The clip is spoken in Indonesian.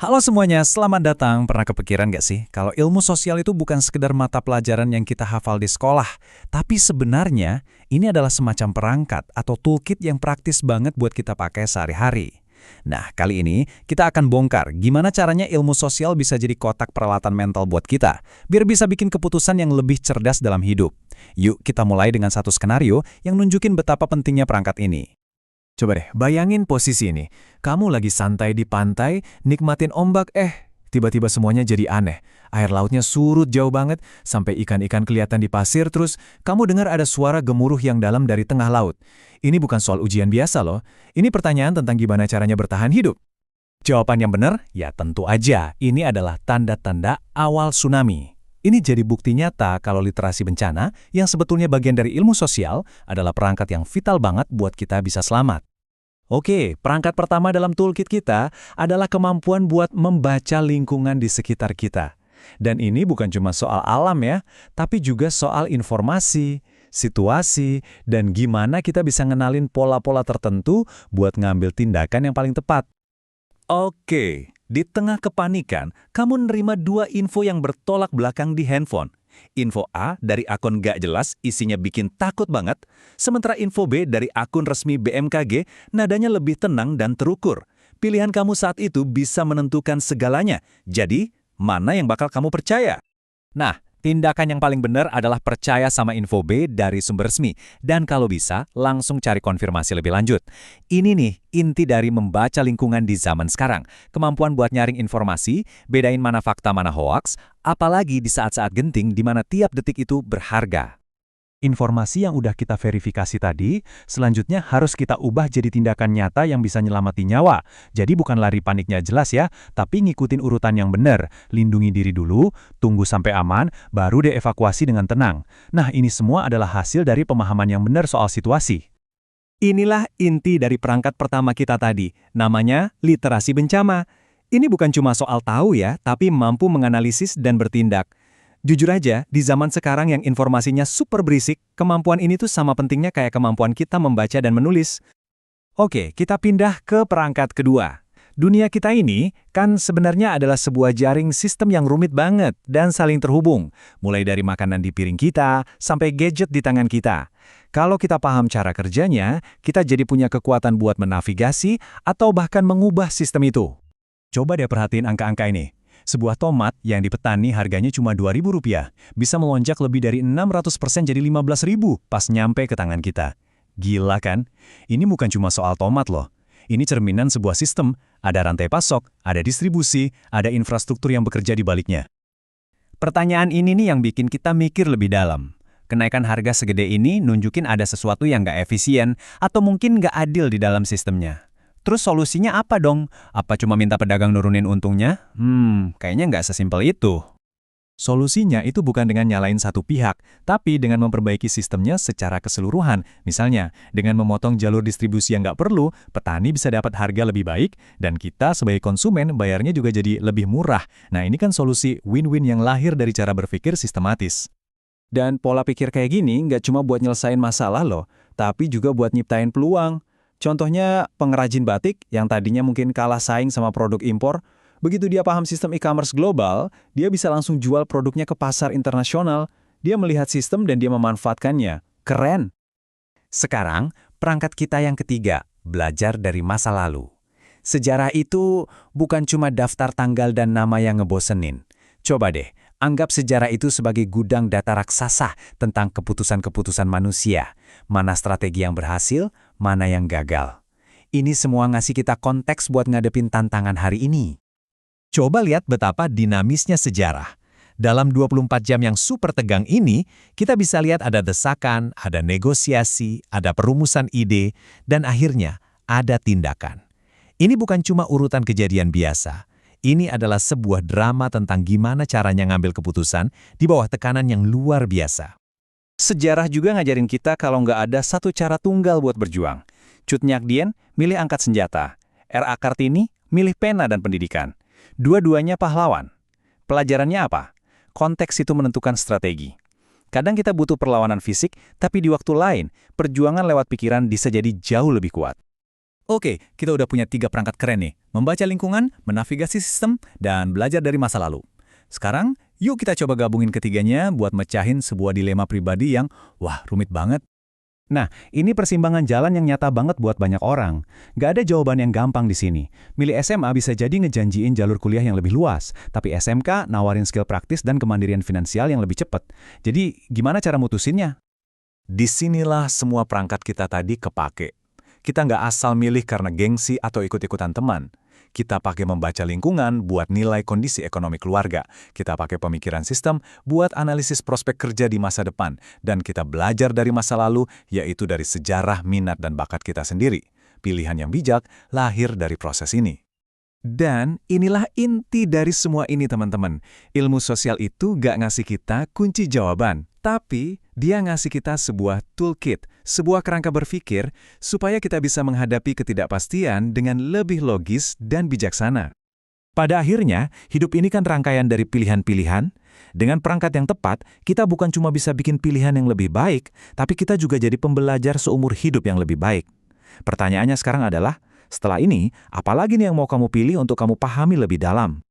Halo semuanya, selamat datang. Pernah kepikiran gak sih kalau ilmu sosial itu bukan sekedar mata pelajaran yang kita hafal di sekolah, tapi sebenarnya ini adalah semacam perangkat atau toolkit yang praktis banget buat kita pakai sehari-hari. Nah, kali ini kita akan bongkar gimana caranya ilmu sosial bisa jadi kotak peralatan mental buat kita, biar bisa bikin keputusan yang lebih cerdas dalam hidup. Yuk kita mulai dengan satu skenario yang nunjukin betapa pentingnya perangkat ini. Coba deh, bayangin posisi ini. Kamu lagi santai di pantai, nikmatin ombak, tiba-tiba semuanya jadi aneh. Air lautnya surut jauh banget, sampai ikan-ikan kelihatan di pasir, terus kamu dengar ada suara gemuruh yang dalam dari tengah laut. Ini bukan soal ujian biasa loh. Ini pertanyaan tentang gimana caranya bertahan hidup. Jawaban yang benar? Ya tentu aja, ini adalah tanda-tanda awal tsunami. Ini jadi bukti nyata kalau literasi bencana, yang sebetulnya bagian dari ilmu sosial, adalah perangkat yang vital banget buat kita bisa selamat. Oke, perangkat pertama dalam toolkit kita adalah kemampuan buat membaca lingkungan di sekitar kita. Dan ini bukan cuma soal alam ya, tapi juga soal informasi, situasi, dan gimana kita bisa ngenalin pola-pola tertentu buat ngambil tindakan yang paling tepat. Oke, di tengah kepanikan, kamu nerima dua info yang bertolak belakang di handphone. Info A dari akun gak jelas isinya bikin takut banget, sementara info B dari akun resmi BMKG nadanya lebih tenang dan terukur. Pilihan kamu saat itu bisa menentukan segalanya, jadi mana yang bakal kamu percaya? Nah, tindakan yang paling benar adalah percaya sama info B dari sumber resmi, dan kalau bisa, langsung cari konfirmasi lebih lanjut. Ini nih, inti dari membaca lingkungan di zaman sekarang. Kemampuan buat nyaring informasi, bedain mana fakta mana hoaks, apalagi di saat-saat genting di mana tiap detik itu berharga. Informasi yang udah kita verifikasi tadi, selanjutnya harus kita ubah jadi tindakan nyata yang bisa nyelamati nyawa. Jadi bukan lari paniknya jelas ya, tapi ngikutin urutan yang benar. Lindungi diri dulu, tunggu sampai aman, baru dievakuasi dengan tenang. Nah, ini semua adalah hasil dari pemahaman yang benar soal situasi. Inilah inti dari perangkat pertama kita tadi, namanya literasi bencana. Ini bukan cuma soal tahu ya, tapi mampu menganalisis dan bertindak. Jujur aja, di zaman sekarang yang informasinya super berisik, kemampuan ini tuh sama pentingnya kayak kemampuan kita membaca dan menulis. Oke, kita pindah ke perangkat kedua. Dunia kita ini kan sebenarnya adalah sebuah jaring sistem yang rumit banget dan saling terhubung, mulai dari makanan di piring kita sampai gadget di tangan kita. Kalau kita paham cara kerjanya, kita jadi punya kekuatan buat menavigasi atau bahkan mengubah sistem itu. Coba deh perhatiin angka-angka ini. Sebuah tomat yang di petani harganya cuma Rp2.000 bisa melonjak lebih dari 600% jadi Rp15.000 pas nyampe ke tangan kita. Gila kan? Ini bukan cuma soal tomat loh. Ini cerminan sebuah sistem, ada rantai pasok, ada distribusi, ada infrastruktur yang bekerja di baliknya. Pertanyaan ini nih yang bikin kita mikir lebih dalam. Kenaikan harga segede ini nunjukin ada sesuatu yang nggak efisien atau mungkin nggak adil di dalam sistemnya. Terus solusinya apa dong? Apa cuma minta pedagang nurunin untungnya? Kayaknya nggak sesimpel itu. Solusinya itu bukan dengan nyalain satu pihak, tapi dengan memperbaiki sistemnya secara keseluruhan. Misalnya, dengan memotong jalur distribusi yang nggak perlu, petani bisa dapat harga lebih baik, dan kita sebagai konsumen bayarnya juga jadi lebih murah. Nah, ini kan solusi win-win yang lahir dari cara berpikir sistematis. Dan pola pikir kayak gini nggak cuma buat nyelesain masalah loh, tapi juga buat nyiptain peluang. Contohnya pengrajin batik yang tadinya mungkin kalah saing sama produk impor, begitu dia paham sistem e-commerce global, dia bisa langsung jual produknya ke pasar internasional. Dia melihat sistem dan dia memanfaatkannya. Keren! Sekarang, perangkat kita yang ketiga, belajar dari masa lalu. Sejarah itu bukan cuma daftar tanggal dan nama yang ngebosenin. Coba deh, anggap sejarah itu sebagai gudang data raksasa tentang keputusan-keputusan manusia. Mana strategi yang berhasil, mana yang gagal. Ini semua ngasih kita konteks buat ngadepin tantangan hari ini. Coba lihat betapa dinamisnya sejarah. Dalam 24 jam yang super tegang ini, kita bisa lihat ada desakan, ada negosiasi, ada perumusan ide, dan akhirnya ada tindakan. Ini bukan cuma urutan kejadian biasa. Ini adalah sebuah drama tentang gimana caranya ngambil keputusan di bawah tekanan yang luar biasa. Sejarah juga ngajarin kita kalau nggak ada satu cara tunggal buat berjuang. Cut Nyak Dien milih angkat senjata. R.A. Kartini milih pena dan pendidikan. Dua-duanya pahlawan. Pelajarannya apa? Konteks itu menentukan strategi. Kadang kita butuh perlawanan fisik, tapi di waktu lain, perjuangan lewat pikiran bisa jadi jauh lebih kuat. Oke, kita udah punya 3 perangkat keren nih. Membaca lingkungan, menavigasi sistem, dan belajar dari masa lalu. Sekarang, yuk kita coba gabungin ketiganya buat mecahin sebuah dilema pribadi yang, wah, rumit banget. Nah, ini persimpangan jalan yang nyata banget buat banyak orang. Nggak ada jawaban yang gampang di sini. Milih SMA bisa jadi ngejanjiin jalur kuliah yang lebih luas, tapi SMK nawarin skill praktis dan kemandirian finansial yang lebih cepat. Jadi, gimana cara mutusinnya? Disinilah semua perangkat kita tadi kepake. Kita nggak asal milih karena gengsi atau ikut-ikutan teman. Kita pakai membaca lingkungan buat nilai kondisi ekonomi keluarga. Kita pakai pemikiran sistem buat analisis prospek kerja di masa depan. Dan kita belajar dari masa lalu, yaitu dari sejarah, minat, dan bakat kita sendiri. Pilihan yang bijak lahir dari proses ini. Dan inilah inti dari semua ini, teman-teman. Ilmu sosial itu gak ngasih kita kunci jawaban, tapi dia ngasih kita sebuah toolkit, sebuah kerangka berpikir, supaya kita bisa menghadapi ketidakpastian dengan lebih logis dan bijaksana. Pada akhirnya, hidup ini kan rangkaian dari pilihan-pilihan. Dengan perangkat yang tepat, kita bukan cuma bisa bikin pilihan yang lebih baik, tapi kita juga jadi pembelajar seumur hidup yang lebih baik. Pertanyaannya sekarang adalah, setelah ini, apalagi nih yang mau kamu pilih untuk kamu pahami lebih dalam?